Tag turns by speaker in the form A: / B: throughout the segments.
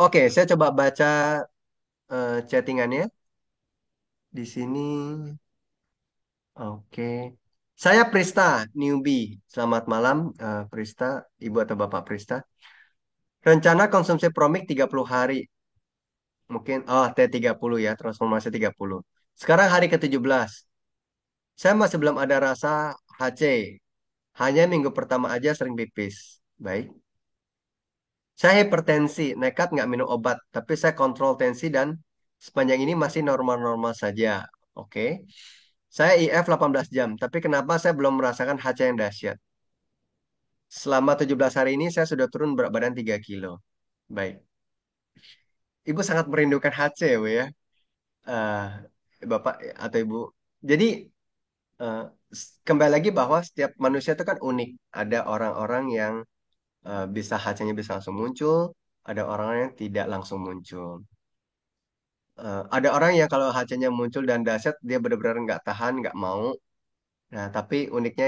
A: Oke, saya coba baca chattingannya di sini. Oke. Saya Prista, newbie. Selamat malam, Prista, Ibu atau Bapak Prista. Rencana konsumsi Promik 30 hari. Mungkin, T30 ya, transformasi 30. Sekarang hari ke-17. Saya masih belum ada rasa HC. Hanya minggu pertama aja sering pipis. Baik. Saya hipertensi, nekat nggak minum obat. Tapi saya kontrol tensi dan sepanjang ini masih normal-normal saja. Oke. Saya IF 18 jam. Tapi kenapa saya belum merasakan HC yang dahsyat? Selama 17 hari ini saya sudah turun berat badan 3 kilo. Baik. Ibu sangat merindukan HC, Bu ya. Eh, Bapak atau Ibu. Jadi eh, kembali lagi bahwa setiap manusia itu kan unik. Ada orang-orang yang bisa HC-nya bisa langsung muncul, ada orang yang tidak langsung muncul. Ada orang yang kalau HC-nya muncul dan dahsyat, dia benar-benar nggak tahan, nggak mau. Nah, tapi uniknya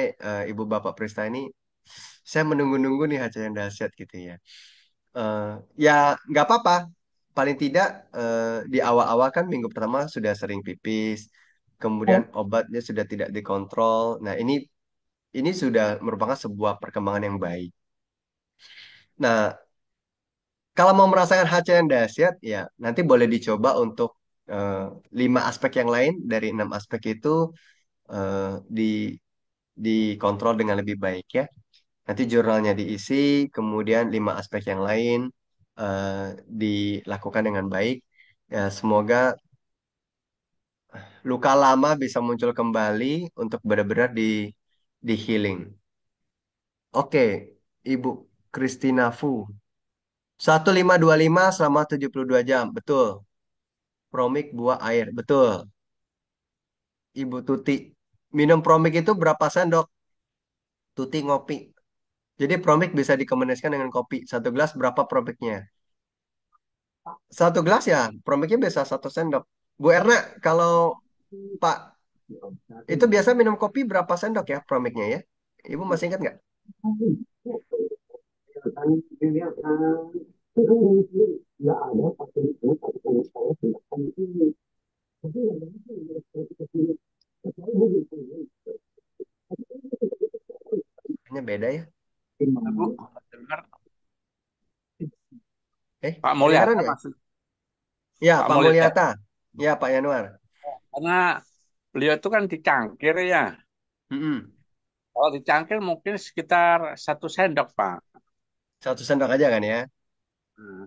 A: Ibu Bapak Prista ini, saya menunggu-nunggu nih HC yang dahsyat gitu ya. Eh, Ya nggak apa-apa. Paling tidak di awal-awal kan minggu pertama sudah sering pipis, kemudian obatnya sudah tidak dikontrol. Nah, ini sudah merupakan sebuah perkembangan yang baik. Nah, kalau mau merasakan HC yang dahsyat, ya nanti boleh dicoba untuk eh, 5 aspek yang lain dari 6 aspek itu eh, di dikontrol dengan lebih baik ya. Nanti jurnalnya diisi, kemudian 5 aspek yang lain eh, dilakukan dengan baik. Ya, semoga luka lama bisa muncul kembali untuk benar-benar di healing. Oke, Ibu Christina Fu. 1525 selama 72 jam, betul. Promik buah air, betul. Ibu Tuti. Minum Promik itu berapa sendok? Tuti ngopi. Jadi Promik bisa dikombinasikan dengan kopi. 1 gelas berapa Promiknya? 1 gelas ya, Promiknya bisa 1 sendok. Bu Erna, kalau Pak itu biasa minum kopi berapa sendok ya Promiknya ya? Ibu masih ingat nggak? Kayaknya beda ya.
B: Bu, dengar Pak
A: Kedengaran
B: Mulyata
A: ya?
B: maksud
A: Ya,
B: Pak
A: Pak
B: Mulyata.
A: Mulyata. Ya, Pak Yanuar.
B: Karena beliau itu kan dicangkir ya.
A: Mm-mm.
B: Kalau dicangkir mungkin sekitar 1 sendok, Pak.
A: 1 sendok aja kan ya?
B: Nah,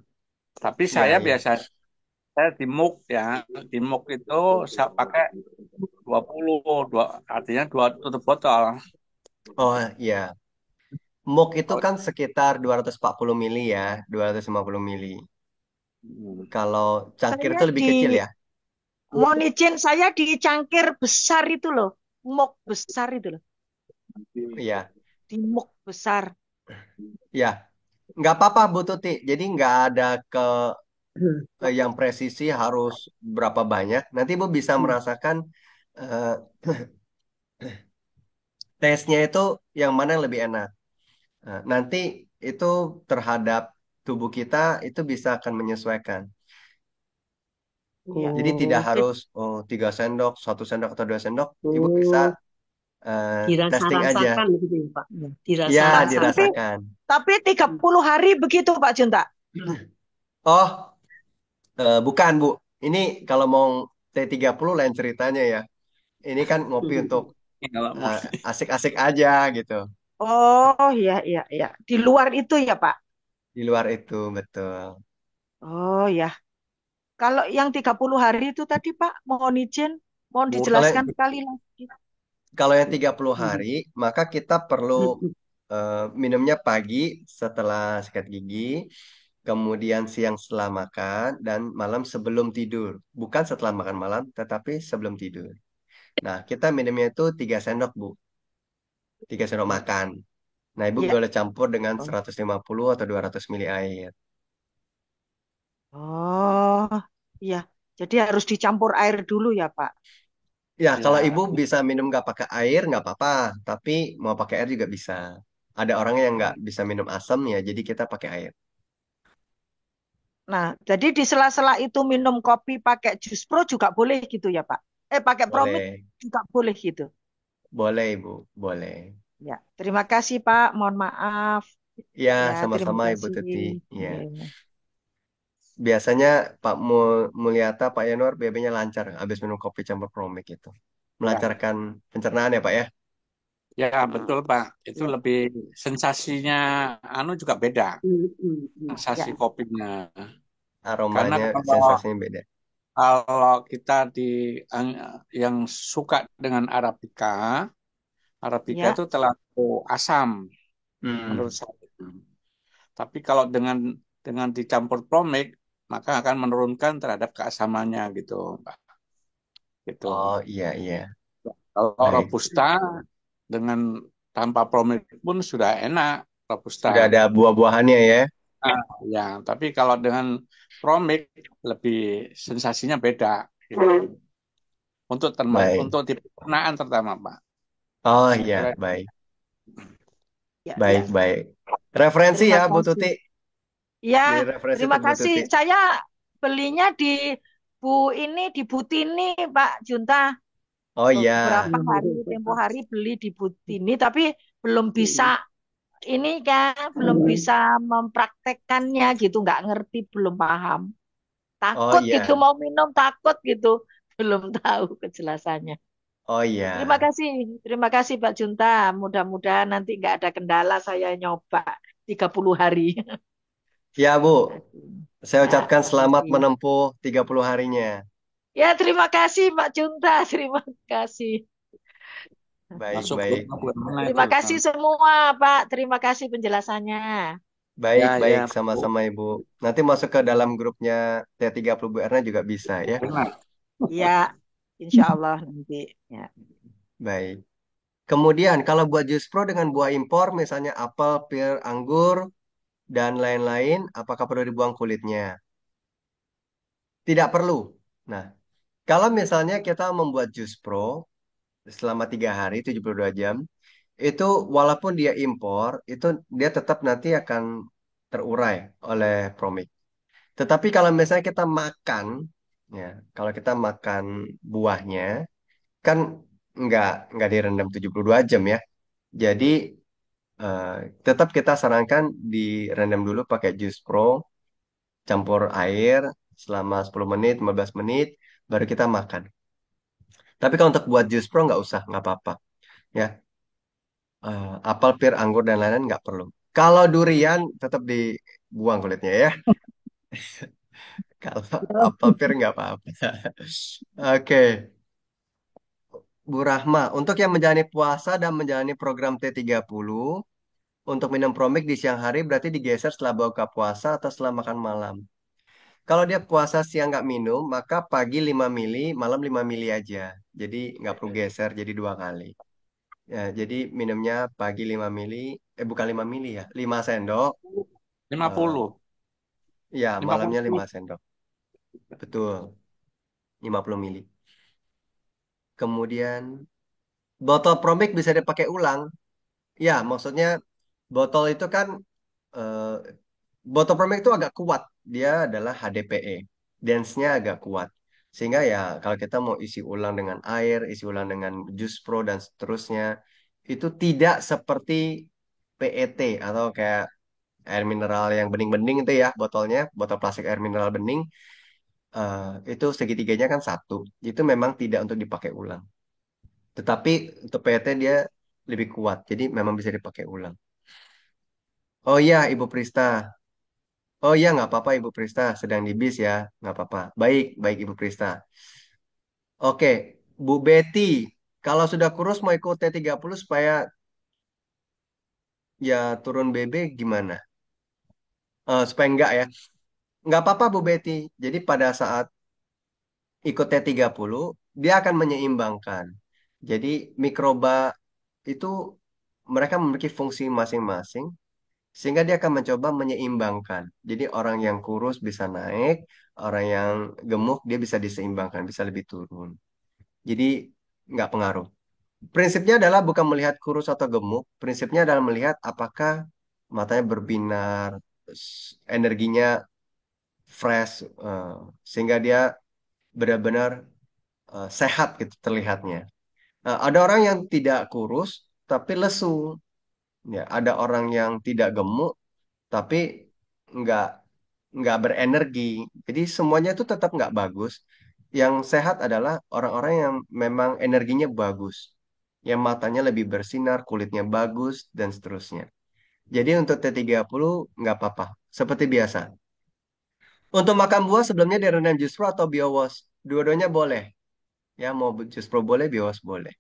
B: tapi
A: Ya,
B: saya
A: ya.
B: biasa saya di muk ya. Di muk itu saya pakai 20 dua, artinya 2 tutup botol.
A: Oh, iya. Muk itu
B: Kalau
A: kan sekitar 240 mili ya, 250 mili.
B: hmm,
A: Kalau cangkir
C: Saya
A: itu lebih
C: di
A: kecil ya?
C: mohon izin saya di cangkir besar itu loh, muk besar itu loh,
A: Iya,
C: di muk besar.
A: iya. Nggak apa-apa Bu Tuti. Jadi nggak ada yang presisi harus berapa banyak. Nanti Ibu bisa merasakan eh, tesnya itu yang mana yang lebih enak. Nanti itu terhadap tubuh kita itu bisa akan menyesuaikan.
C: Iya.
A: Jadi tidak
C: Jadi,
A: harus 3 sendok, 1 sendok atau 2 sendok. Ibu bisa testing aja.
D: Dirasa-rasakan gitu ya Pak. Ya,
A: Ya,
C: tapi
D: dirasa-rasakan.
A: dirasakan.
C: tapi 30 hari begitu Pak Junta.
A: Oh, bukan Bu. Ini kalau mau T30 lain ceritanya ya. Ini kan ngopi untuk
B: kalau mau
A: eh, asik-asik aja gitu.
C: Oh iya iya iya. Di luar itu ya Pak.
A: Di luar itu, betul.
C: Oh ya. Kalau yang 30 hari itu tadi Pak, mohon izin, mohon
B: Bu,
A: Kalau
C: dijelaskan sekali lagi.
A: kalau yang 30 hari, maka kita perlu minumnya pagi setelah sikat gigi, kemudian siang setelah makan, dan malam sebelum tidur. Bukan setelah makan malam, tetapi sebelum tidur. Nah, kita minumnya itu 3 sendok, Bu. 3 sendok makan. Nah, Ibu
C: Ya.
A: boleh campur dengan 150 atau 200 mili air.
C: Oh iya. Jadi harus dicampur air dulu ya Pak.
A: Ya, kalau
B: ya
A: Ibu bisa minum nggak pakai air, nggak apa-apa. Tapi mau pakai air juga bisa. Ada orang yang nggak bisa minum asam ya, jadi kita pakai air.
C: Nah, jadi di sela-sela itu minum kopi pakai jus pro juga boleh gitu ya, Pak? Pakai Promix
A: Boleh,
C: juga boleh gitu.
A: boleh Ibu, boleh.
C: Ya, terima kasih Pak. Mohon maaf.
A: Ya,
C: Ya, terima
A: sama-sama Ibu
C: kasih.
A: Tuti. Ya,
C: Ya,
A: biasanya Pak Mulyata, Pak Yanuar, BB-nya lancar habis minum kopi campur promik itu.
B: Ya,
A: Melancarkan pencernaan ya Pak ya.
B: ya betul Pak. Itu
C: ya,
B: lebih sensasinya anu juga beda.
C: ya,
B: Sensasi kopinya. Karena
A: Aromanya,
B: kalau
A: sensasinya beda.
B: kalau kita yang suka dengan Arabica, Arabica
C: ya.
B: itu terlalu asam menurut
A: Hmm.
B: saya. Tapi kalau dengan dicampur promik, maka akan menurunkan terhadap keasamannya gitu, Pak. Gitu.
A: Oh iya iya.
B: Kalau
A: Baik.
B: robusta dengan tanpa promil pun sudah enak robusta.
A: Sudah ada buah-buahannya ya.
B: Ah, ya, tapi kalau dengan promik lebih sensasinya beda gitu.
A: Baik.
B: Untuk di pencernaan terutama, Pak.
A: Oh
B: Saya kira
A: iya, baik.
C: Ya,
A: Baik,
C: ya.
A: baik. Referensi
C: Terima
A: ya Bu
C: kasih.
A: Tuti.
C: Ya,
A: Jadi referensi
C: terima
A: untuk Bu
C: kasih.
A: Tuti.
C: Saya belinya Bu ini di Butini, Pak Junta.
A: Oh iya.
C: Beberapa hari, tempo hari beli di Butini, tapi belum bisa ini kan, belum bisa mempraktekkannya gitu, nggak ngerti, belum paham.
A: Oh
C: Takut gitu
A: iya.
C: mau minum, takut gitu, belum tahu kejelasannya.
A: Oh
C: Terima
A: iya.
C: kasih, terima kasih Pak Junta. Mudah-mudahan nanti nggak ada kendala saya nyoba 30 hari.
A: Ya Bu,
C: Terima kasih.
A: saya
C: Ya,
A: ucapkan selamat
C: makasih.
A: menempuh 30 harinya.
C: Ya, terima kasih Pak Junta. Terima kasih.
A: Baik,
B: masuk grup
A: baik.
B: bulan mana itu?
C: Terima kasih semua, Pak. Terima kasih penjelasannya.
A: Baik,
B: Ya,
A: baik.
B: ya, Bu.
A: Sama-sama Ibu. Nanti masuk ke dalam grupnya T30 BR-nya juga bisa ya.
B: Benar.
C: Ya, insya Allah nanti. Ya.
A: Baik. Kemudian kalau buat jus pro dengan buah impor, misalnya apel, pir, anggur, dan lain-lain, apakah perlu dibuang kulitnya? Tidak perlu. Nah, kalau misalnya kita membuat jus pro selama 3 hari, 72 jam, itu walaupun dia impor, itu dia tetap nanti akan terurai oleh Promik. Tetapi kalau misalnya kita makan, ya, kalau kita makan buahnya, kan nggak nggak direndam 72 jam ya. Jadi eh, tetap kita sarankan direndam dulu pakai jus pro, campur air selama 10 menit, 15 menit, baru kita makan. Tapi kalau untuk buat jus pro nggak usah, nggak apa-apa. Ya, apel, pir, anggur dan lain-lain nggak perlu. Kalau durian tetap dibuang kulitnya ya. Kalau apel, pir nggak apa-apa. Oke, Bu Rahma, untuk yang menjalani puasa dan menjalani program T30, untuk minum promik di siang hari berarti digeser setelah buka puasa atau setelah makan malam. Kalau dia puasa siang nggak minum, maka pagi 5 mili, malam 5 mili aja. Jadi nggak perlu geser, jadi 2 kali. Ya, jadi minumnya pagi 5 mili, bukan 5 mili ya, 5 sendok.
B: lima
A: eh,
B: puluh
A: ya,
B: lima
A: malamnya 5
B: puluh
A: sendok. Betul, 50 mili. Kemudian botol promik bisa dipakai ulang. Ya, maksudnya botol itu kan eh, botol permen itu agak kuat. Dia adalah HDPE. Densenya agak kuat. Sehingga ya kalau kita mau isi ulang dengan air, isi ulang dengan jus pro dan seterusnya, itu tidak seperti PET atau kayak air mineral yang bening-bening itu ya botolnya, botol plastik air mineral bening, itu segitiganya kan satu. Itu memang tidak untuk dipakai ulang. Tetapi untuk PET dia lebih kuat, jadi memang bisa dipakai ulang. Oh iya, Ibu Prista. Oh iya, nggak apa-apa Ibu Prista, sedang di bis ya, nggak apa-apa. Baik, baik Ibu Prista. Oke, Bu Betty, kalau sudah kurus mau ikut T30 supaya ya turun BB gimana? Supaya enggak ya. Nggak apa-apa Bu Betty. Jadi pada saat ikut T30, dia akan menyeimbangkan. Jadi mikroba itu mereka memiliki fungsi masing-masing, sehingga dia akan mencoba menyeimbangkan. Jadi orang yang kurus bisa naik, orang yang gemuk dia bisa diseimbangkan, bisa lebih turun. Jadi nggak pengaruh. Prinsipnya adalah bukan melihat kurus atau gemuk, prinsipnya adalah melihat apakah matanya berbinar, energinya fresh, sehingga dia benar-benar sehat gitu terlihatnya. Ada orang yang tidak kurus tapi lesu, ya. Ada orang yang tidak gemuk tapi nggak nggak berenergi. Jadi semuanya itu tetap nggak bagus. Yang sehat adalah orang-orang yang memang energinya bagus, yang matanya lebih bersinar, kulitnya bagus, dan seterusnya. Jadi untuk T30 nggak apa-apa, seperti biasa. Untuk makan buah sebelumnya direndam justru atau biowas, dua-duanya boleh. Ya mau justru boleh, biowas boleh.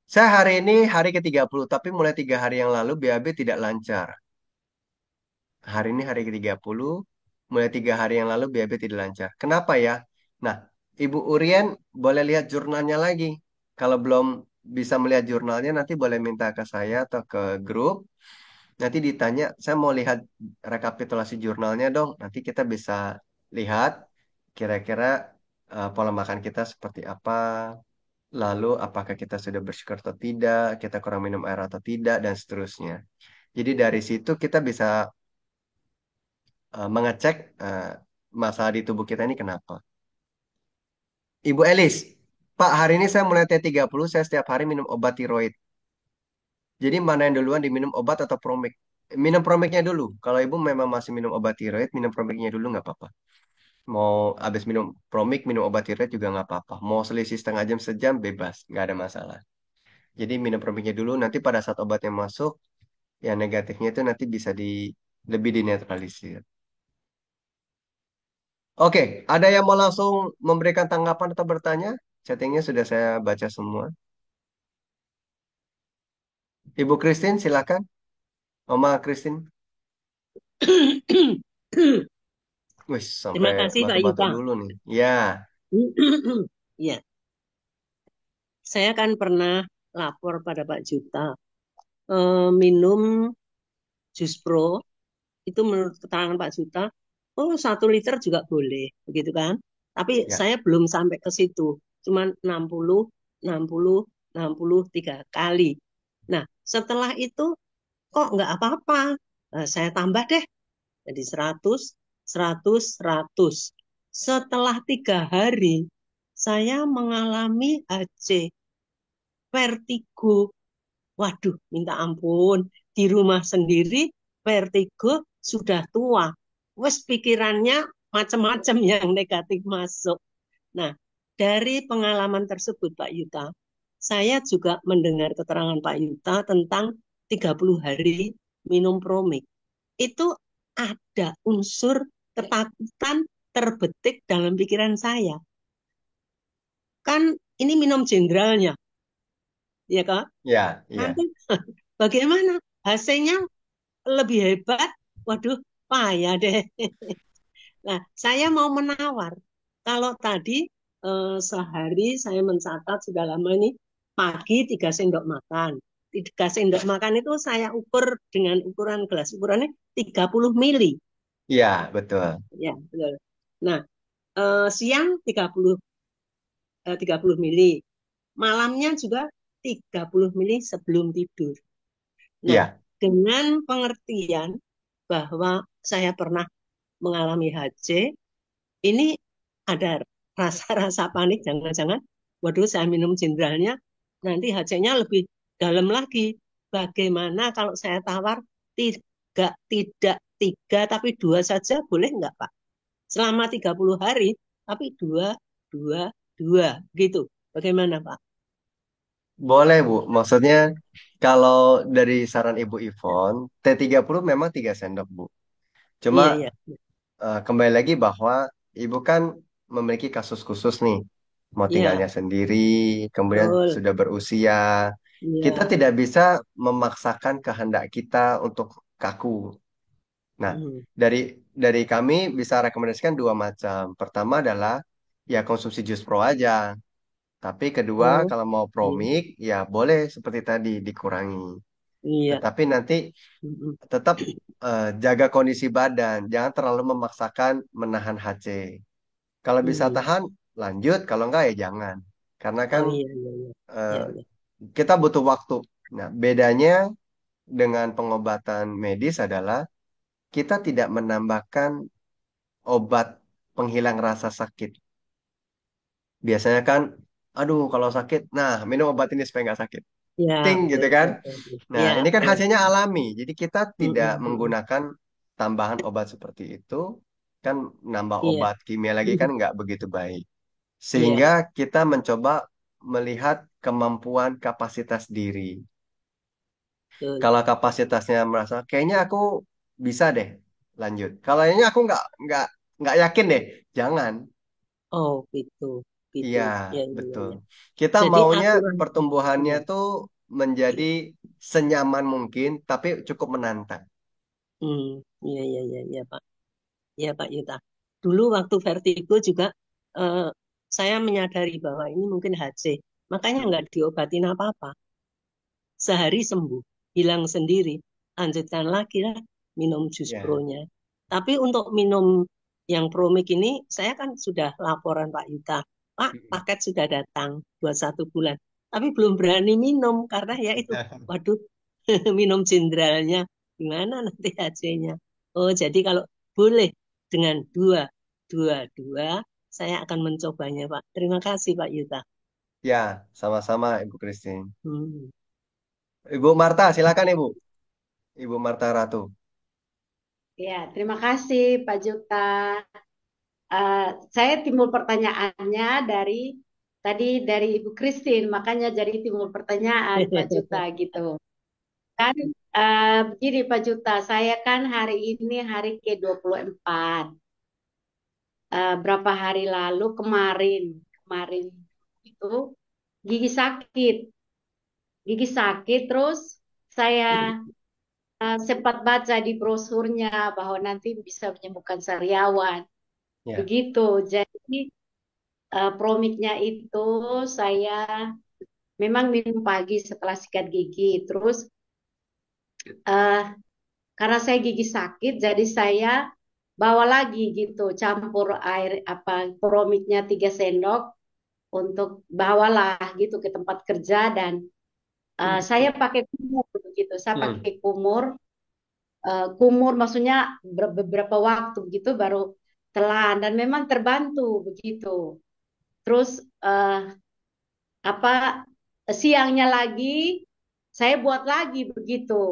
A: Saya hari ini hari ke-30, tapi mulai 3 hari yang lalu BAB tidak lancar. Hari ini hari ke-30, mulai 3 hari yang lalu BAB tidak lancar. Kenapa ya? Nah, Ibu Urien boleh lihat jurnalnya lagi. Kalau belum bisa melihat jurnalnya, nanti boleh minta ke saya atau ke grup. Nanti ditanya, saya mau lihat rekapitulasi jurnalnya dong. Nanti kita bisa lihat kira-kira pola makan kita seperti apa. Lalu apakah kita sudah bersyukur atau tidak, kita kurang minum air atau tidak, dan seterusnya. Jadi dari situ kita bisa mengecek masalah di tubuh kita ini kenapa. Ibu Elis, Pak, hari ini saya mulai T30, saya setiap hari minum obat tiroid. Jadi mana yang duluan diminum obat atau promik? Minum promiknya dulu. Kalau ibu memang masih minum obat tiroid, minum promiknya dulu nggak apa-apa. Mau habis minum promik, minum obat tiroid juga nggak apa-apa. Mau selisih setengah jam, sejam, bebas. Nggak ada masalah. Jadi minum promiknya dulu, nanti pada saat obatnya masuk, yang negatifnya itu nanti bisa lebih dinetralisir. Oke, ada yang mau langsung memberikan tanggapan atau bertanya? Chattingnya sudah saya baca semua. Ibu Christine, silakan. Oma Christine. Wih, sampai
D: Terima kasih Pak
A: batuk-batuk
D: Yuta.
A: dulu nih. Ya,
D: Ya, saya kan pernah lapor pada Pak Juta minum jus pro itu menurut keterangan Pak Juta, oh 1 liter juga boleh, begitu kan? Tapi
A: ya,
D: saya belum sampai ke situ, cuman 60, 60, 63 kali. Nah, setelah itu kok nggak apa-apa. Nah, saya tambah deh jadi 100, 100, 100. Setelah 3 hari, saya mengalami HC, vertigo. Waduh, minta ampun. Di rumah sendiri, vertigo sudah tua. Wes pikirannya macam-macam yang negatif masuk. Nah, dari pengalaman tersebut, Pak Yuta, saya juga mendengar keterangan Pak Yuta tentang 30 hari minum promik. Itu ada unsur ketakutan terbetik dalam pikiran saya. Kan ini minum jenderalnya, ya Kak?
A: ya, ya.
D: Nanti bagaimana? Hasilnya lebih hebat. Waduh, payah deh. Nah, saya mau menawar. Kalau tadi sehari saya mencatat sudah lama ini pagi 3 sendok makan. 3 sendok makan itu saya ukur dengan ukuran gelas ukurannya 30 mili.
A: Ya, betul.
D: Ya, betul. Nah, siang 30 mili. Malamnya juga 30 mili sebelum tidur. Nah,
A: Ya,
D: dengan pengertian bahwa saya pernah mengalami HC, ini ada rasa-rasa panik, jangan-jangan, waduh saya minum jenderalnya, nanti HC-nya lebih dalam lagi. Bagaimana kalau saya tawar tidak tiga tapi dua saja boleh nggak Pak? Selama 30 hari, tapi dua, dua, dua gitu. Bagaimana Pak?
A: boleh Bu. Maksudnya kalau dari saran Ibu Ivon, T30 memang 3 sendok Bu. Cuma
D: Iya, iya.
A: kembali lagi bahwa Ibu kan memiliki kasus khusus nih. Mau
D: Iya,
A: tinggalnya sendiri, kemudian
D: betul.
A: sudah berusia. Kita
D: Iya.
A: tidak bisa memaksakan kehendak kita untuk kaku. Nah,
D: Hmm.
A: dari dari kami bisa rekomendasikan dua macam. Pertama adalah ya konsumsi jus pro aja. Tapi kedua,
D: Oh,
A: kalau mau
D: iya.
A: promik, ya boleh seperti tadi dikurangi.
D: Iya.
A: Tetapi nanti
D: Mm-mm.
A: tetap jaga kondisi badan, jangan terlalu memaksakan menahan HC. Kalau bisa
D: Hmm.
A: tahan, lanjut. Kalau enggak ya jangan. Karena kan
D: Oh iya, iya, iya.
A: eh,
D: Iya, iya.
A: kita butuh waktu. Nah, bedanya dengan pengobatan medis adalah kita tidak menambahkan obat penghilang rasa sakit. Biasanya kan, aduh kalau sakit, nah minum obat ini supaya nggak sakit.
D: Ya,
A: Ting gitu
D: betul,
A: kan.
D: betul, betul.
A: Nah
D: Ya,
A: ini kan
D: betul.
A: hasilnya alami. Jadi kita tidak
D: Mm-mm, mm-mm.
A: menggunakan tambahan obat seperti itu. Kan nambah
D: Iya,
A: obat kimia lagi kan nggak begitu baik.
D: iya,
A: Sehingga kita mencoba melihat kemampuan kapasitas diri.
D: betul.
A: Kalau kapasitasnya merasa, kayaknya aku bisa deh lanjut. Kalau ini aku nggak yakin deh, jangan.
D: Oh, gitu, gitu.
A: Iya,
D: Ya, ya, ya,
A: betul.
D: ya.
A: Kita
D: Jadi
A: maunya
D: aturan,
A: pertumbuhannya
D: iya.
A: tuh menjadi senyaman mungkin, tapi cukup menantang.
D: Hmm, iya, iya, iya, iya, Pak. Iya, Pak Yuta. Dulu waktu vertigo juga eh, saya menyadari bahwa ini mungkin HC. Makanya nggak diobatin apa-apa. Sehari sembuh, hilang sendiri. Lanjutkan lagi lah minum jus
A: Ya.
D: pro-nya. Tapi untuk minum yang Promik ini, saya kan sudah laporan Pak Yuta. Pak, paket sudah datang buat 1 bulan. Tapi belum berani minum karena ya itu, waduh, minum jenderalnya gimana nanti HC-nya. Oh, jadi kalau boleh dengan dua, saya akan mencobanya, Pak. Terima kasih, Pak Yuta.
A: Ya, sama-sama Ibu Christine.
D: Hmm.
A: Ibu Marta, silakan Ibu. Ibu Marta Ratu.
E: Ya, terima kasih Pak Juta. Eh, saya timbul pertanyaannya dari Ibu Christine, makanya jadi timbul pertanyaan Pak Juta gitu. Kan begini Pak Juta, saya kan hari ini hari ke-24. Berapa hari lalu kemarin itu gigi sakit. Gigi sakit terus saya sempat baca di brosurnya bahwa nanti bisa menyembuhkan sariawan.
A: Ya.
E: Begitu. Jadi promiknya itu saya memang minum pagi setelah sikat gigi. Terus eh, karena saya gigi sakit, jadi saya bawa lagi gitu, campur air apa promiknya 3 sendok untuk bawalah gitu ke tempat kerja dan saya pakai kumur begitu. Saya
A: Hmm.
E: pakai kumur, kumur maksudnya beberapa waktu gitu baru telan dan memang terbantu begitu. Terus eh, apa siangnya lagi saya buat lagi begitu.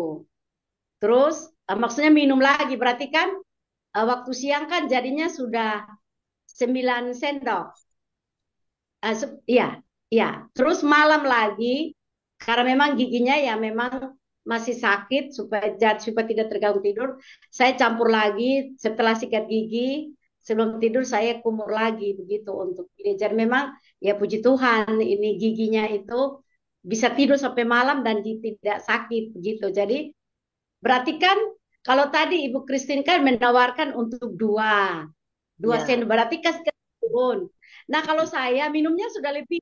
E: Terus maksudnya minum lagi berarti kan waktu siang kan jadinya sudah 9 sendok. Iya, iya. Terus malam lagi karena memang giginya ya memang masih sakit supaya tidak terganggu tidur, saya campur lagi setelah sikat gigi sebelum tidur saya kumur lagi begitu untuk ini. Jadi memang ya puji Tuhan ini giginya itu bisa tidur sampai malam dan tidak sakit begitu. Jadi berarti kan kalau tadi Ibu Christine kan menawarkan untuk dua
D: Ya,
E: sendok berarti kan turun. Nah kalau saya minumnya sudah lebih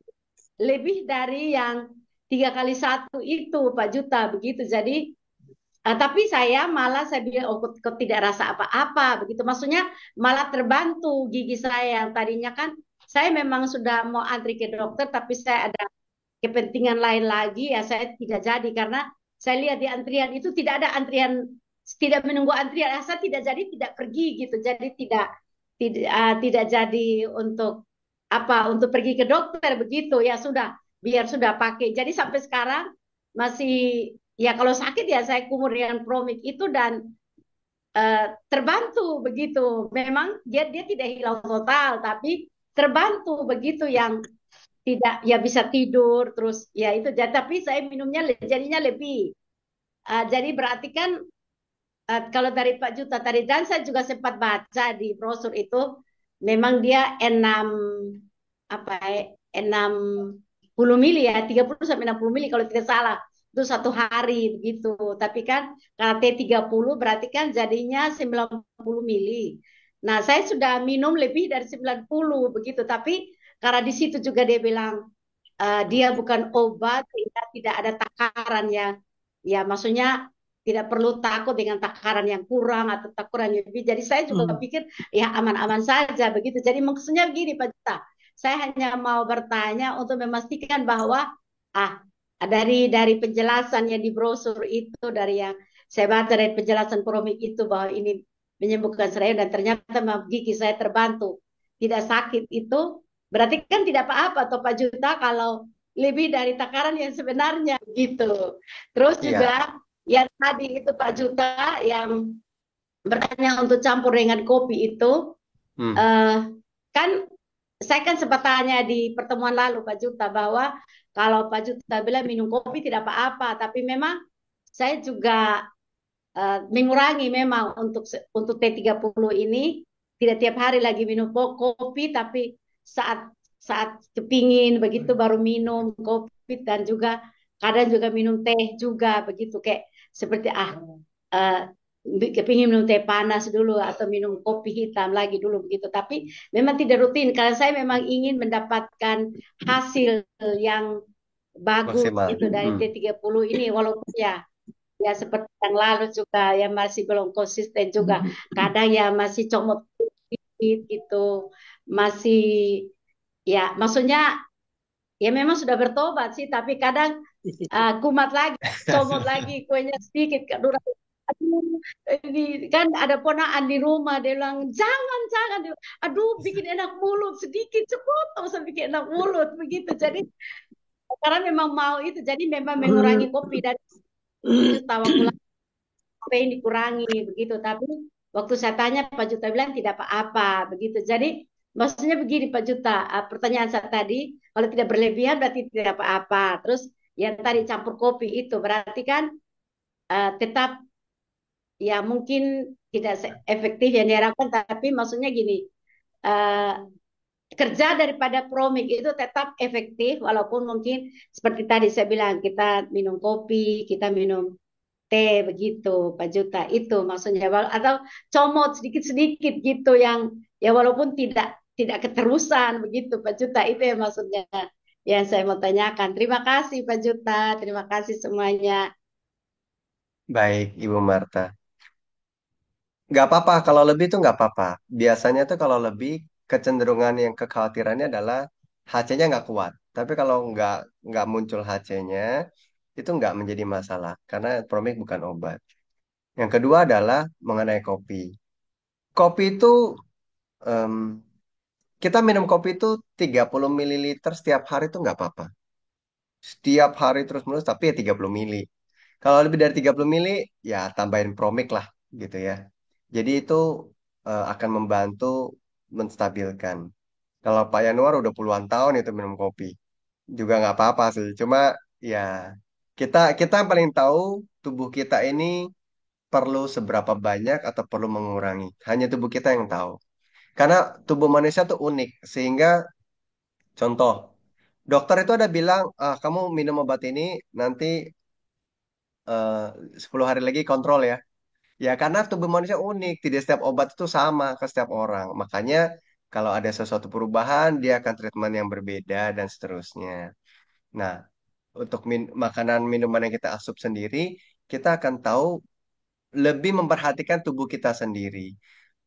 E: lebih dari yang 3 kali 1 itu Pak Juta begitu. Jadi tapi saya malah saya bilang oh kok tidak rasa apa-apa begitu. Maksudnya malah terbantu gigi saya yang tadinya kan saya memang sudah mau antri ke dokter tapi saya ada kepentingan lain lagi ya saya tidak jadi karena saya lihat di antrian itu tidak ada antrian tidak menunggu antrian saya tidak jadi tidak pergi gitu jadi tidak jadi untuk apa untuk pergi ke dokter begitu ya sudah biar sudah pakai jadi sampai sekarang masih ya kalau sakit ya saya kumur dengan Promik itu dan terbantu begitu memang dia tidak hilang total tapi terbantu begitu yang tidak ya bisa tidur terus ya itu tapi saya minumnya jadinya lebih. Jadi berarti kan kalau dari Pak Juta tadi dan saya juga sempat baca di brosur itu memang dia 6 apa ya 60 mili ya 30 sampai 60 mili kalau tidak salah itu 1 hari begitu tapi kan karena T30 berarti kan jadinya 90 mili. Nah saya sudah minum lebih dari 90 begitu tapi karena di situ juga dia bilang dia bukan obat, tidak ada takaran yang, ya maksudnya tidak perlu takut dengan takaran yang kurang atau takaran yang lebih. Jadi saya juga
D: hmm.
E: pikir ya aman-aman saja begitu. Jadi maksudnya begini Pak Juta, saya hanya mau bertanya untuk memastikan bahwa ah dari penjelasan yang di brosur itu dari yang saya baca dari penjelasan Promik itu bahwa ini menyembuhkan saya dan ternyata gigi saya terbantu, tidak sakit itu berarti kan tidak apa-apa toh Pak Juta kalau lebih dari takaran yang sebenarnya gitu. Terus
A: Iya.
E: juga yang tadi itu Pak Juta yang bertanya untuk campur dengan kopi itu,
A: Hmm.
E: eh, kan saya kan sempat tanya di pertemuan lalu Pak Juta bahwa kalau Pak Juta bilang minum kopi tidak apa-apa, tapi memang saya juga mengurangi memang untuk T30 ini tidak tiap hari lagi minum kopi, tapi saat saat kepingin begitu baru minum kopi dan juga kadang juga minum teh juga begitu kayak seperti eh, kepingin minum teh panas dulu atau minum kopi hitam lagi dulu begitu. Tapi memang tidak rutin karena saya memang ingin mendapatkan hasil yang bagus
A: Maksimal.
E: itu dari T30 ini walaupun ya seperti yang lalu juga ya masih belum konsisten juga. Kadang ya masih comot dikit gitu. Masih ya maksudnya ya memang sudah bertobat sih tapi kadang kumat lagi, comot lagi kuenya sedikit. Aduh, ini kan ada ponaan di rumah dia bilang jangan, aduh bikin enak mulut sedikit sepotong saya bikin enak mulut begitu. Jadi karena memang mau itu jadi memang mengurangi kopi dan tawa apa yang dikurangi begitu. Tapi waktu saya tanya Pak Juta bilang tidak apa-apa begitu. Jadi maksudnya begini Pak Juta, pertanyaan saya tadi kalau tidak berlebihan berarti tidak apa-apa. Terus yang tadi campur kopi itu berarti kan tetap ya mungkin tidak efektif yang diharapkan. Tapi maksudnya gini, eh, kerja daripada Promik itu tetap efektif walaupun mungkin seperti tadi saya bilang kita minum kopi, kita minum teh begitu Pak Juta itu maksudnya atau comot sedikit-sedikit gitu yang ya walaupun tidak keterusan begitu Pak Juta itu ya maksudnya yang saya mau tanyakan. Terima kasih Pak Juta, terima kasih semuanya.
A: Baik, Ibu Marta. Nggak apa-apa, kalau lebih tuh nggak apa-apa. Biasanya tuh kalau lebih, kecenderungan yang kekhawatirannya adalah HC-nya nggak kuat. Tapi kalau nggak muncul HC-nya, itu nggak menjadi masalah. Karena Promik bukan obat. Yang kedua adalah mengenai kopi. Kopi itu, em, kita minum kopi itu 30 mililiter setiap hari itu nggak apa-apa. Setiap hari terus-menerus, tapi ya 30 mili. Kalau lebih dari 30 mili, ya tambahin Promik lah gitu ya. Jadi itu akan membantu menstabilkan. Kalau Pak Yanuar udah puluhan tahun itu minum kopi, juga nggak apa-apa sih. Cuma ya kita kita yang paling tahu tubuh kita ini perlu seberapa banyak atau perlu mengurangi. Hanya tubuh kita yang tahu. Karena tubuh manusia tuh unik, sehingga contoh dokter itu ada bilang, kamu minum obat ini nanti eh, 10 hari lagi kontrol ya. Ya, karena tubuh manusia unik, tidak setiap obat itu sama ke setiap orang. Makanya kalau ada sesuatu perubahan, dia akan treatment yang berbeda dan seterusnya. Nah, untuk makanan minuman yang kita asup sendiri, kita akan tahu lebih memperhatikan tubuh kita sendiri.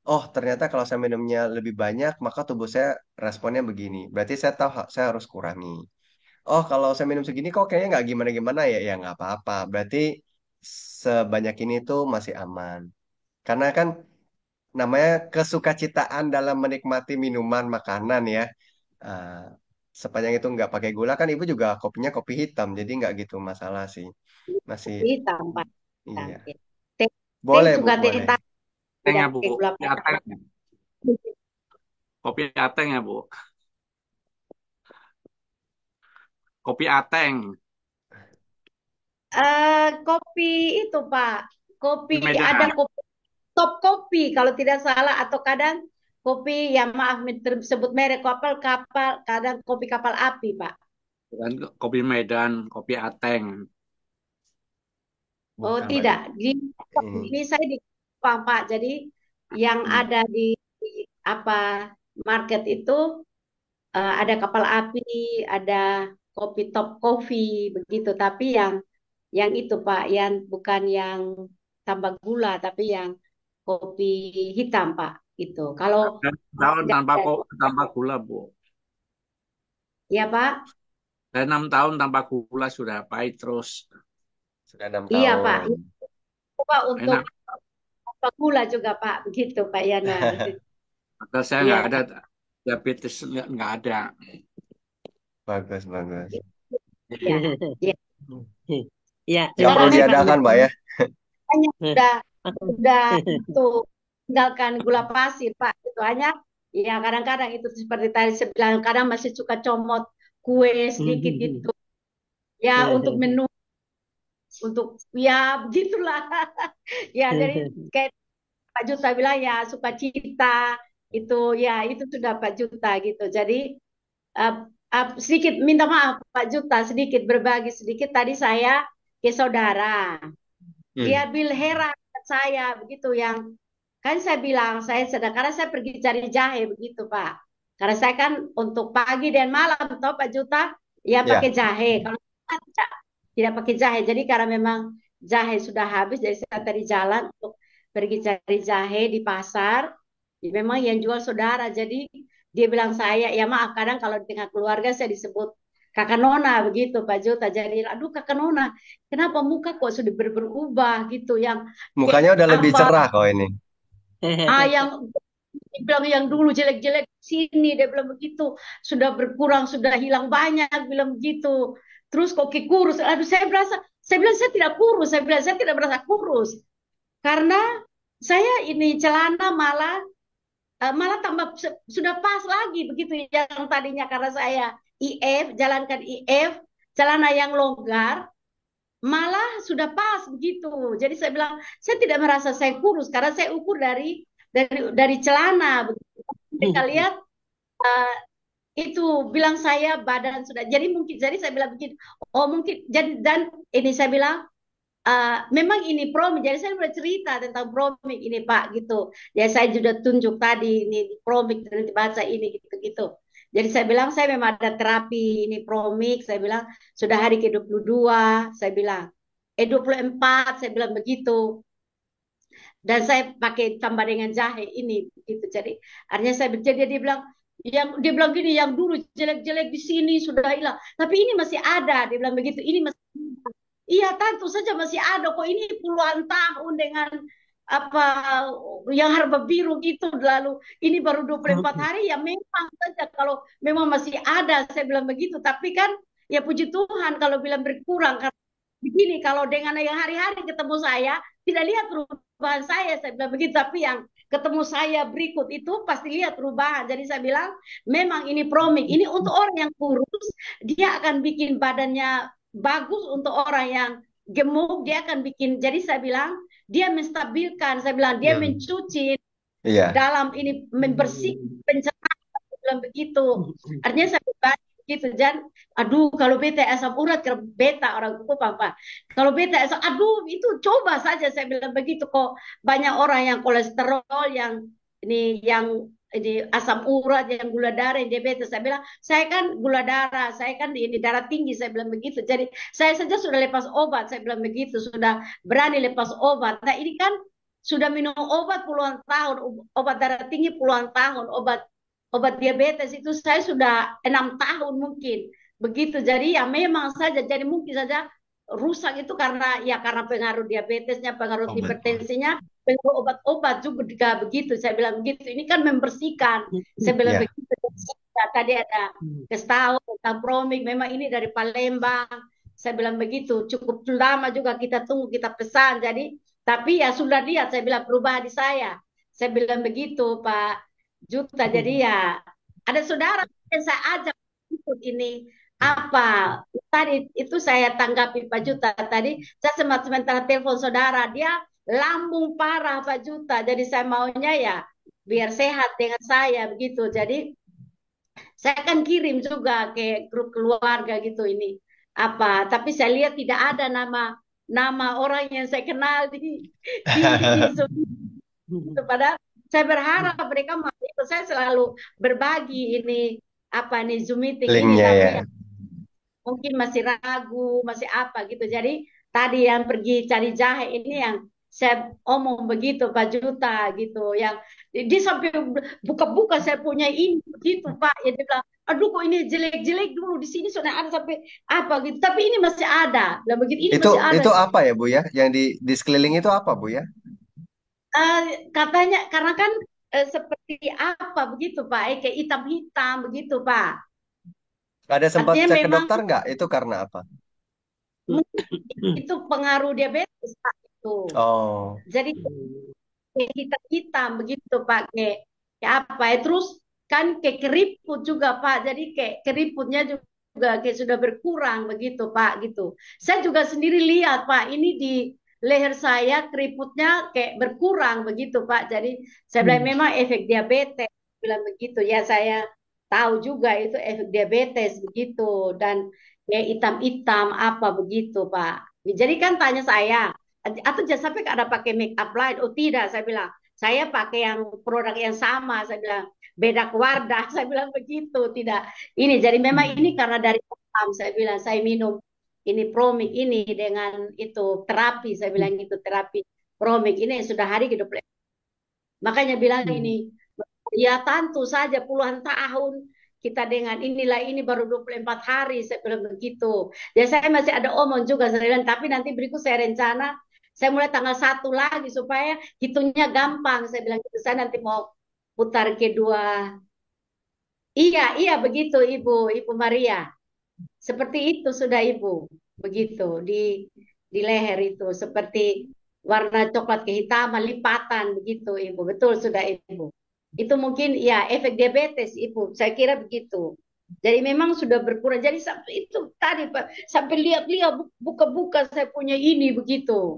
A: Oh, ternyata kalau saya minumnya lebih banyak, maka tubuh saya responnya begini. Berarti saya tahu saya harus kurangi. Oh, kalau saya minum segini kok kayaknya nggak gimana-gimana ya, ya nggak apa-apa. Berarti sebanyak ini tuh masih aman. Karena kan namanya kesukacitaan dalam menikmati minuman makanan ya. Ah, sepanjang itu nggak pakai gula kan ibu juga kopinya kopi hitam jadi nggak gitu masalah sih. Masih
E: Hitam Pak. Hitam.
A: iya.
E: Teh, teh
A: Boleh Bu,
E: juga teh
A: boleh.
E: hitam tidak
B: Atengnya Bu,
E: pakai gula
B: kopi
E: Pak.
B: ateng, kopi ateng ya Bu, kopi ateng,
E: Kopi itu Pak, kopi
B: kopi
E: ada
B: Medan,
E: kopi top kopi kalau tidak salah atau kadang kopi yang maaf tersebut merek kapal kapal kadang kopi kapal api Pak.
B: bukan kopi Medan, kopi ateng,
E: Oh
A: Bukan Mbak.
E: tidak di
A: Ini.
E: ini saya di Kupang, Pak. Jadi yang
B: hmm.
E: ada di apa market itu ada kapal api, ada kopi top coffee begitu. Tapi yang itu Pak, yang bukan yang tambah gula tapi yang kopi hitam Pak itu. Kalau
B: Dan tahun
E: tidak
B: tanpa
E: ada
B: tanpa gula Bu,
E: ya Pak.
B: dan 6 tahun tanpa gula sudah pahit terus,
A: Sudah enam
E: Iya Pak.
A: tahun.
E: Itu Pak untuk
B: enak.
E: tanpa gula juga Pak, begitu Pak Yana.
B: Maka saya
E: Iya,
B: nggak ada diabetes, nggak ada.
A: Bagus, bagus.
E: iya, iya.
D: Ya,
A: Yang
D: terima
A: perlu
D: kasih Pak
A: diadakan, Mbak ya.
E: Hanya
D: Aku
E: udah itu tinggalkan gula pasir Pak. Itu hanya ya kadang-kadang itu seperti tadi saya bilang kadang masih suka comot kue sedikit gitu. Ya untuk menu untuk ya begitulah. Ya dari kayak Pak Juta bilang ya sukacita itu ya itu sudah Pak Juta gitu. Jadi sedikit minta maaf Pak Juta sedikit berbagi sedikit tadi saya ke saudara. Dia bil heran ke saya begitu yang kan saya bilang saya sedang karena saya pergi cari jahe begitu Pak. Karena saya kan untuk pagi dan malam toh Pak Juta ya pakai
A: Ya,
E: jahe. Kalau tidak pakai jahe. Jadi karena memang jahe sudah habis, jadi saya tadi jalan untuk pergi cari jahe di pasar. Ya, memang yang jual saudara. Jadi dia bilang saya, ya maaf kadang kalau dengan keluarga saya disebut kakak Nona begitu Pak Jota. Jadi aduh kakak Nona, kenapa muka kok sudah berubah gitu yang kayak
A: mukanya udah lebih
E: apa?
A: cerah kok ini.
E: Yang dia bilang yang dulu jelek-jelek sini dia bilang begitu sudah berkurang sudah hilang banyak bilang begitu terus kok kurus aduh saya bilang saya tidak kurus saya bilang saya tidak merasa kurus karena saya ini celana malah malah tambah sudah pas lagi begitu yang tadinya karena saya IF jalankan IF celana yang longgar malah sudah pas begitu jadi saya bilang saya tidak merasa saya kurus karena saya ukur dari celana begitu mereka lihat eh, itu bilang saya badan sudah jadi mungkin jadi saya bilang begini oh mungkin jadi dan ini saya bilang memang ini promik jadi saya sudah cerita tentang promik ini Pak gitu ya saya sudah tunjuk tadi ini promik nanti baca ini gitu gitu jadi saya bilang saya memang ada terapi ini promik saya bilang sudah hari ke-22 saya bilang 24 saya bilang begitu dan saya pakai tambah dengan jahe ini gitu jadi artinya saya jadi dia bilang yang dia bilang gini yang dulu jelek-jelek di sini sudah hilang tapi ini masih ada dia bilang begitu ini masih iya tentu saja masih ada kok ini puluhan tahun dengan apa yang harga biru itu lalu ini baru 24 hari ya memang saja kalau memang masih ada saya bilang begitu tapi kan ya puji Tuhan kalau bilang berkurang karena begini kalau dengan yang hari-hari ketemu saya tidak lihat perubahan saya bilang begitu tapi yang ketemu saya berikut itu pasti lihat perubahan jadi saya bilang memang ini promik ini untuk orang yang kurus dia akan bikin badannya bagus untuk orang yang gemuk dia akan bikin jadi saya bilang dia menstabilkan saya bilang dia mencuci
A: Iya.
E: dalam ini membersihkan pencernaan saya bilang begitu artinya saya berbagi gitu dan aduh kalau beta asam urat kalau beta orang kuku apa kalau beta asam aduh itu coba saja saya bilang begitu kok banyak orang yang kolesterol yang ini asam urat yang gula darah yang diabetes saya bilang saya kan gula darah saya kan ini darah tinggi saya bilang begitu jadi saya saja sudah lepas obat saya bilang begitu sudah berani lepas obat nah ini kan sudah minum obat puluhan tahun obat darah tinggi puluhan tahun obat obat diabetes itu saya sudah 6 tahun mungkin begitu jadi ya memang saja jadi mungkin saja rusak itu karena ya karena pengaruh diabetesnya pengaruh hipertensinya pengaruh obat-obat juga begitu saya bilang begitu ini kan membersihkan saya bilang
A: Ya.
E: begitu tadi ada kasih tahu tentang promik memang ini dari Palembang saya bilang begitu cukup lama juga kita tunggu kita pesan jadi tapi ya sudah lihat saya bilang perubahan di saya bilang begitu Pak Juta. Jadi ya ada saudara yang saya ajak ikut ini apa tadi itu saya tanggapi Pak Juta tadi saya sementara telepon saudara dia lambung parah Pak Juta. Jadi saya maunya ya biar sehat dengan saya begitu. Jadi saya akan kirim juga ke grup keluarga gitu ini apa. Tapi saya lihat tidak ada nama orang yang saya kenal di padahal saya berharap mereka mau ikut saya selalu berbagi ini apa nih Zoom meeting ini
A: Linknya
E: tapi
A: ya.
E: ya, mungkin masih ragu masih apa gitu jadi tadi yang pergi cari jahe ini yang saya omong begitu Pak Juta gitu yang dia sampai buka-buka saya punya ini begitu Pak ya dia bilang aduh kok ini jelek-jelek dulu di sini sudah ada sampai apa gitu tapi ini masih ada lah begitu ini
A: Itu
E: masih ada
A: itu apa ya Bu ya? Yang di sekeliling itu apa Bu ya?
E: Katanya karena kan seperti apa begitu Pak, kayak hitam-hitam begitu Pak.
A: Ada sempat
E: Artinya
A: cek ke
E: memang
A: dokter nggak? Itu karena apa?
E: itu pengaruh diabetes Pak itu.
A: Oh,
E: Jadi kayak hitam-hitam begitu Pak, kayak apa ya, terus kan kayak keriput juga Pak, jadi kayak keriputnya juga kayak sudah berkurang begitu Pak gitu. Saya juga sendiri lihat Pak, ini di leher saya keriputnya kayak berkurang begitu Pak, jadi saya bilang memang efek diabetes, bilang begitu ya, saya tahu juga itu efek diabetes begitu, dan kayak hitam-hitam apa begitu Pak. Jadi kan tanya saya, atau jangan sampai ada pakai make up lain. Oh tidak, saya bilang. Saya pakai yang produk yang sama, saya bilang. Beda Wardah, saya bilang begitu. Tidak. Ini jadi memang ini karena dari Vietnam, saya bilang saya minum ini Promik ini dengan itu terapi, saya bilang itu terapi Promik ini sudah hari ke 20. Makanya bilang ini, ya tentu saja puluhan tahun kita dengan inilah ini baru 24 hari, saya bilang begitu. Ya saya masih ada omong juga, saya bilang, tapi nanti berikut saya rencana, saya mulai tanggal 1 lagi supaya hitungnya gampang. Saya bilang gitu, saya nanti mau putar kedua. Iya, iya begitu Ibu Maria. Seperti itu sudah Ibu. Begitu di leher itu seperti warna coklat kehitaman lipatan begitu Ibu. Betul sudah Ibu. Itu mungkin ya efek diabetes Ibu. Saya kira begitu. Jadi memang sudah berkurang. Jadi sampai itu tadi Pak, sampai lihat-lihat buka-buka saya punya ini begitu.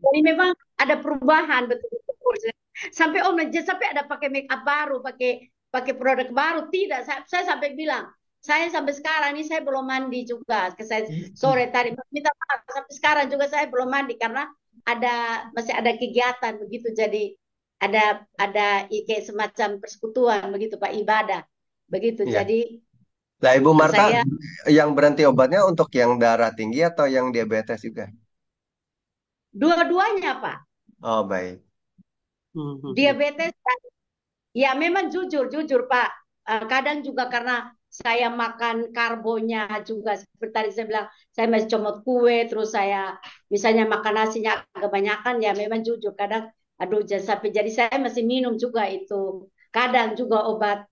E: Jadi memang ada perubahan betul-betul. Sampai sampai ada pakai make up baru, pakai pakai produk baru. Tidak, saya sampai bilang, saya sampai sekarang ini saya belum mandi juga. Saya sore tadi minta maaf, sampai sekarang juga saya belum mandi karena masih ada kegiatan begitu. Jadi ada kayak semacam persekutuan begitu Pak, ibadah begitu.
A: iya.
E: Jadi
A: Nah, Ibu Marta,
E: saya
A: yang berhenti obatnya untuk yang darah tinggi atau yang diabetes juga?
E: dua-duanya Pak,
A: Oh, baik.
E: diabetes. Ya memang jujur Pak. Kadang juga karena saya makan karbonya juga seperti tadi saya bilang, saya masih comot kue, terus saya misalnya makan nasinya kebanyakan, ya memang jujur kadang aduh jangan sampai, jadi saya masih minum juga itu. Kadang juga obat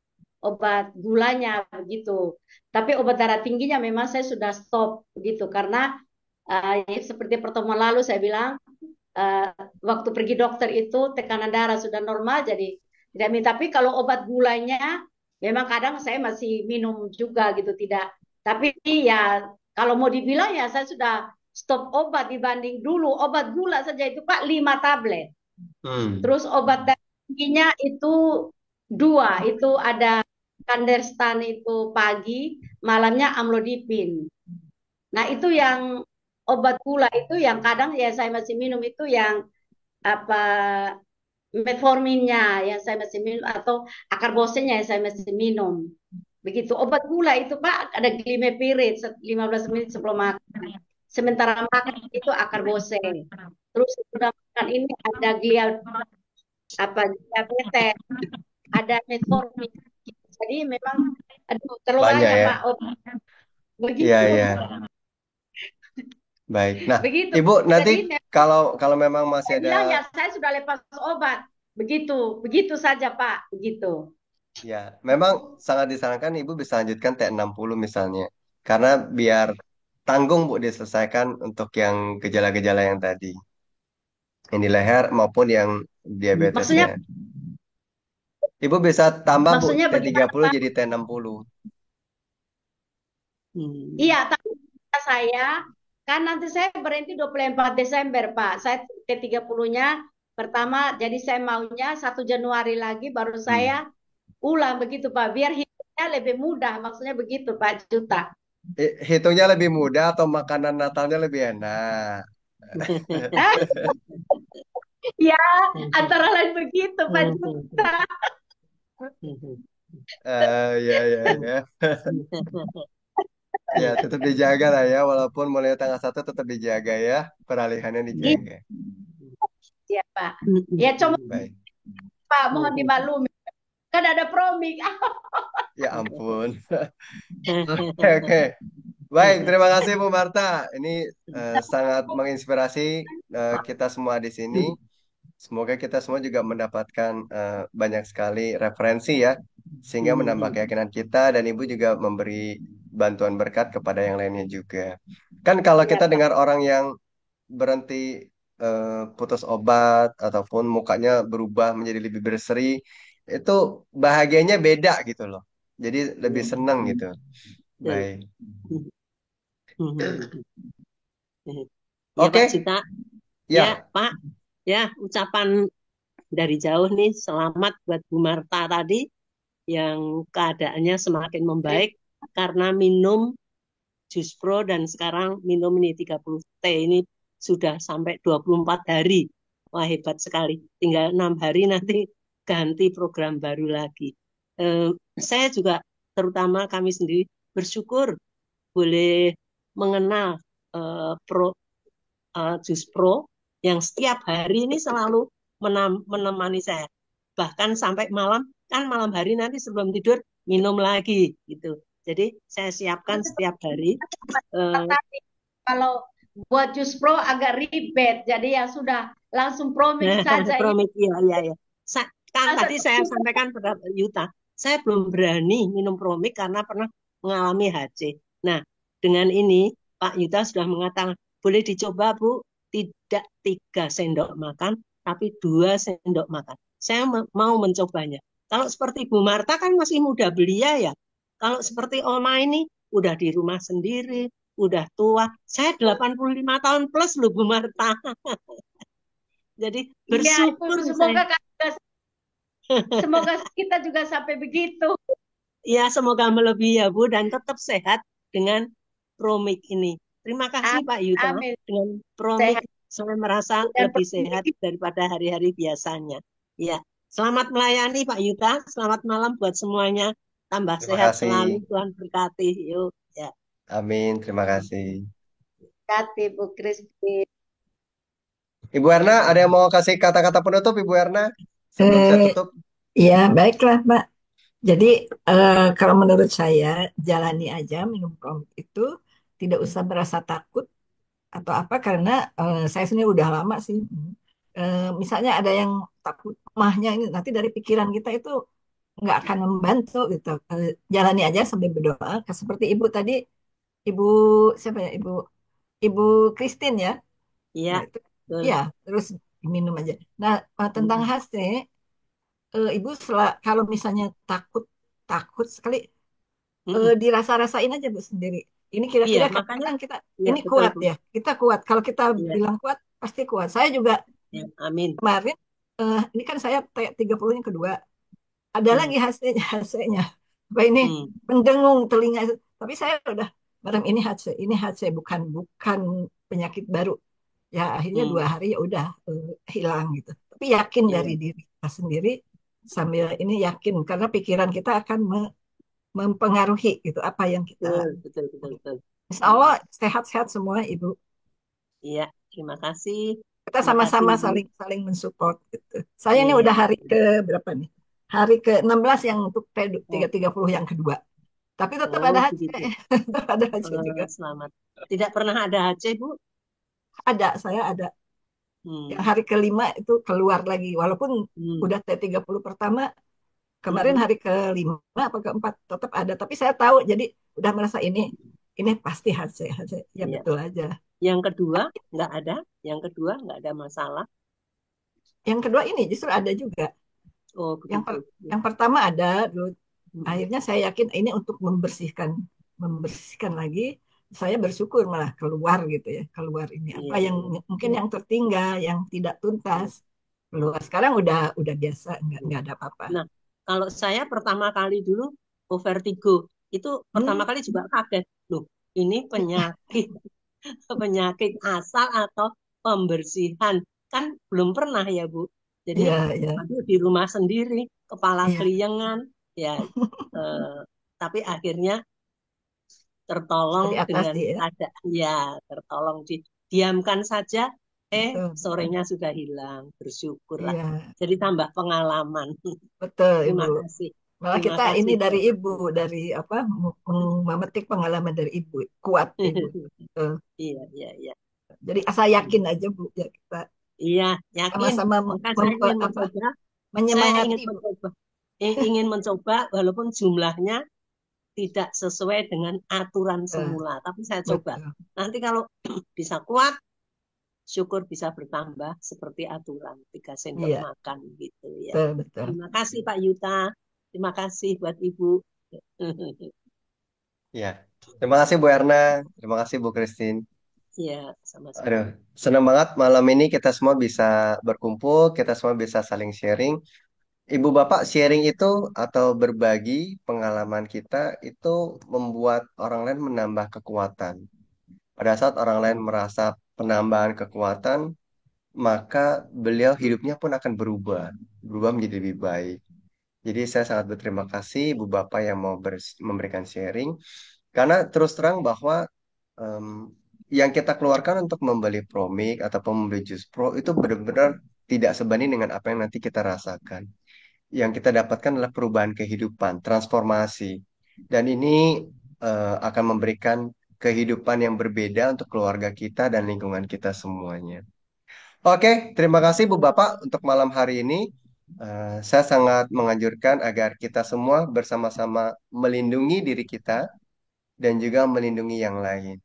E: obat gulanya begitu. Tapi obat darah tingginya memang saya sudah stop begitu karena seperti pertemuan lalu saya bilang, eh, waktu pergi dokter itu tekanan darah sudah normal, jadi tidak minum. Tapi kalau obat gulanya memang kadang saya masih minum juga gitu, tidak. Tapi ya kalau mau dibilang ya saya sudah stop obat dibanding dulu obat gula saja itu Pak 5 tablet.
A: Hmm.
E: Terus obat darah tingginya itu 2, itu ada Kanderstan itu pagi, malamnya amlodipin. Nah itu yang obat gula itu yang kadang ya saya masih minum itu yang apa metforminnya yang saya masih minum, atau akarbosennya yang saya masih minum. Begitu. Obat gula itu Pak ada glimepirid 15 menit sebelum makan. Sementara makan itu akarbose. Terus sudah makan ini ada diabetes, ada metformin. Jadi memang aduh terlalu
A: Banyak
E: banyak
A: ya.
E: Pak. Oh,
A: Iya,
E: begitu.
A: iya. Baik. Nah,
E: Begitu.
A: Ibu nanti
E: Jadi
A: kalau memang masih
E: saya
A: ada,
E: bilang ya saya sudah lepas obat. Begitu, begitu saja Pak, begitu.
A: ya, memang sangat disarankan Ibu bisa lanjutkan T60 misalnya. Karena biar tanggung Bu diselesaikan untuk yang gejala-gejala yang tadi. Yang di leher maupun yang
E: Maksudnya
A: diabetesnya. Ibu bisa tambah Bu
E: maksudnya bagaimana
A: T30
E: Pak?
A: jadi T60.
E: Iya, tapi kata saya kan nanti saya berhenti 24 Desember Pak. Saya ke 30-nya pertama, jadi saya maunya 1 Januari lagi baru saya ulang begitu Pak. Biar hidupnya lebih mudah, maksudnya begitu Pak Juta.
A: Hitungnya lebih mudah atau makanan Natalnya lebih enak?
E: Ah, ya, antara lain begitu Pak Juta.
A: Ya, ya, ya. Ya, tetap dijaga lah ya. Walaupun mulai tanggal 1 tetap dijaga ya. Peralihannya dijaga.
E: Iya Pak. Ya cuma
A: Baik.
E: Pak mohon dimaklumi. Kan ada promik.
A: Ya ampun. Oke, oke. Baik, terima kasih Bu Marta. Ini sangat menginspirasi kita semua di sini. Semoga kita semua juga mendapatkan banyak sekali referensi ya, sehingga menambah
D: Hmm.
A: keyakinan kita dan Ibu juga memberi bantuan berkat kepada yang lainnya juga. Kan kalau
E: Iya,
A: kita
E: Pak.
A: dengar orang yang berhenti putus obat ataupun mukanya berubah menjadi lebih berseri, itu bahagianya beda gitu loh. Jadi lebih
D: Iya.
A: senang gitu.
D: Betul.
A: Baik.
D: Ya Pak
A: Oke,
D: Cita, ya
A: ya.
D: Pak, ya ucapan dari jauh nih selamat buat Bu Marta tadi yang keadaannya semakin membaik karena minum jus pro dan sekarang minum ini 30 T ini sudah sampai 24 hari. Wah hebat sekali. Tinggal 6 hari nanti ganti program baru lagi. Eh, saya juga terutama kami sendiri bersyukur boleh mengenal Jus Pro yang setiap hari ini selalu menemani saya. Bahkan sampai malam, kan malam hari nanti sebelum tidur minum lagi gitu. Jadi saya siapkan setiap hari. eh,
E: Kalau buat jus pro agak ribet, jadi ya sudah langsung promix saja ini.
D: Promit, iya, iya, iya. Kan
E: Masa
D: tadi saya sampaikan pada Yuta, saya belum berani minum promik karena pernah mengalami HC. Nah, dengan ini Pak Yuta sudah mengatakan, boleh dicoba Bu, tidak 3 sendok makan, tapi 2 sendok makan. Saya mau mencobanya. Kalau seperti Bu Marta kan masih muda belia ya. Kalau seperti Oma ini udah di rumah sendiri, udah tua. Saya 85 tahun plus loh Bu Marta. Jadi
E: iya itu
D: bersyukur saya.
E: semoga kita juga sampai begitu.
D: Ya, semoga melebihi ya Bu dan tetap sehat dengan Promik ini. Terima kasih
E: Amin.
D: Pak Yuta.
E: Amin.
D: Dengan Promik
E: Sehat
D: saya merasa
E: dan
D: lebih sehat daripada hari-hari biasanya. Ya, selamat melayani Pak Yuta. Selamat malam buat semuanya. Tambah
A: Terima
D: sehat
A: kasih.
D: selalu, Tuhan berkati. Yuk, ya.
A: Amin. Terima kasih.
E: berkati Bu Kristi.
A: Ibu Erna, ada yang mau kasih kata-kata penutup, Ibu Erna? Sebelum saya
F: Eh,
A: tutup.
F: ya, baiklah, Pak. Jadi, kalau menurut saya, jalani aja minum komik itu, tidak usah merasa takut atau apa, karena saya sendiri udah lama sih. Misalnya ada yang takut mahnya ini, nanti dari pikiran kita itu nggak akan membantu gitu. Jalani aja sambil berdoa. Seperti Ibu tadi, Ibu siapa ya? Ibu Christine ya.
D: Iya,
F: Nah, itu,
D: betul.
F: ya, terus minum aja. Nah, tentang
D: Hmm.
F: HC, Ibu kalau misalnya takut takut sekali,
D: Mm-mm.
F: dirasa-rasain aja Bu sendiri. Ini
D: Iya,
F: kira-kira
D: makanya
F: kadang kita
D: iya
F: ini
D: betul
F: kuat
D: Bu.
F: ya. Kita kuat. Kalau kita
D: Iya,
F: bilang kuat, pasti kuat. Saya juga
D: ya, amin.
F: kemarin, ini kan saya T30 yang kedua. Ada
D: Hmm.
F: lagi hasilnya, hasilnya. Apa ini
D: Hmm.
F: mendengung telinga. Tapi saya udah, madam ini HC bukan bukan penyakit baru. Ya akhirnya
D: Hmm.
F: 2 hari ya udah hilang gitu. Tapi yakin dari
D: Iya,
F: diri kita sendiri sambil ini yakin karena pikiran kita akan mempengaruhi gitu apa yang kita.
D: betul, betul, betul, betul.
F: Insya Allah sehat-sehat semua Ibu.
D: Iya, terima kasih.
F: Kita
D: Terima kasih
F: sama-sama
D: Ibu.
F: saling saling mensupport gitu. Saya ini
D: Iya,
F: udah hari ke berapa nih? Hari ke-16 yang untuk
D: oh,
F: T30 yang kedua. Tapi tetap
D: oh
F: ada HC,
D: begitu.
F: tetap ada HC juga.
D: Selamat. Tidak pernah ada HC, Bu?
F: Ada, saya ada. Yang
D: Hmm.
F: hari kelima itu keluar lagi. Walaupun
D: Hmm.
F: udah T30 pertama, kemarin
D: Mm-mm.
F: hari kelima apa keempat tetap ada. Tapi saya tahu, jadi udah merasa ini pasti HC, HC. Ya
D: Iya.
F: betul aja.
D: Yang kedua nggak ada. Yang kedua nggak ada masalah.
F: Yang kedua ini justru ada juga.
D: Oh
F: Yang
D: begitu. Ya.
F: yang pertama ada dulu.
D: Mm-mm.
F: Akhirnya saya yakin ini untuk membersihkan lagi. Saya bersyukur malah keluar gitu ya, keluar ini apa
D: Iya,
F: yang
D: iya.
F: mungkin yang tertinggal, yang tidak tuntas keluar. Sekarang udah biasa, nggak ada apa-apa.
D: Nah, kalau saya pertama kali dulu vertigo itu pertama
F: Hmm,
D: kali juga kaget. Loh, ini penyakit penyakit asal atau pembersihan kan belum pernah ya Bu. Jadi
F: iya, iya,
D: aduh di rumah sendiri kepala
F: iya.
D: keliengan ya eh, tapi akhirnya
F: Bisa
D: tertolong dengan
F: diatasi ya,
D: ada ya tertolong diamkan saja
F: betul.
D: sorenya sudah hilang bersyukurlah
F: Iya,
D: jadi tambah pengalaman.
F: betul Ibu.
D: Terima kasih,
F: Malah
D: terima
F: kita ini
D: kasih
F: dari
D: buat
F: Ibu, dari apa, memetik pengalaman dari Ibu, kuat Ibu. Betul.
D: iya iya iya.
F: Jadi asal yakin aja Bu, ya kita.
D: Iya, yakin.
F: Sama-sama
D: Maka saya ingin
F: apa,
D: mencoba, saya
F: menyemangati,
D: ingin
F: Bu.
D: mencoba, ingin mencoba walaupun jumlahnya tidak sesuai dengan aturan
F: Eh,
D: semula. Tapi saya coba.
F: betul.
D: Nanti kalau bisa kuat, syukur bisa bertambah seperti aturan 3 sendok
F: Iya,
D: makan gitu ya.
F: betul, betul.
D: Terima kasih Pak Yuta. Terima kasih buat Ibu.
A: Ya. Terima kasih Bu Erna. Terima kasih Bu Christine.
D: Ya, sama-sama.
A: Aduh, senang banget malam ini kita semua bisa berkumpul, kita semua bisa saling sharing. Ibu Bapak sharing itu atau berbagi pengalaman kita itu membuat orang lain menambah kekuatan. Pada saat orang lain merasa penambahan kekuatan, maka beliau hidupnya pun akan berubah menjadi lebih baik. Jadi saya sangat berterima kasih Ibu Bapak yang mau memberikan sharing, karena terus terang bahwa em, yang kita keluarkan untuk membeli Promik ataupun membeli Jus Pro itu benar-benar tidak sebanding dengan apa yang nanti kita rasakan. Yang kita dapatkan adalah perubahan kehidupan, transformasi. Dan ini akan memberikan kehidupan yang berbeda untuk keluarga kita dan lingkungan kita semuanya. Oke, terima kasih Bu Bapak untuk malam hari ini. Saya sangat menganjurkan agar kita semua bersama-sama melindungi diri kita dan juga melindungi yang lain.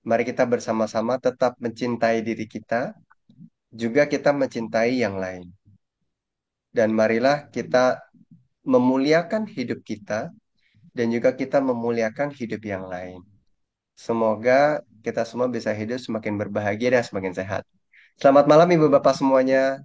A: Mari kita bersama-sama tetap mencintai diri kita, juga kita mencintai yang lain. Dan marilah kita memuliakan hidup kita dan juga kita memuliakan hidup yang lain. Semoga kita semua bisa hidup semakin berbahagia dan semakin sehat. Selamat malam Ibu Bapak semuanya.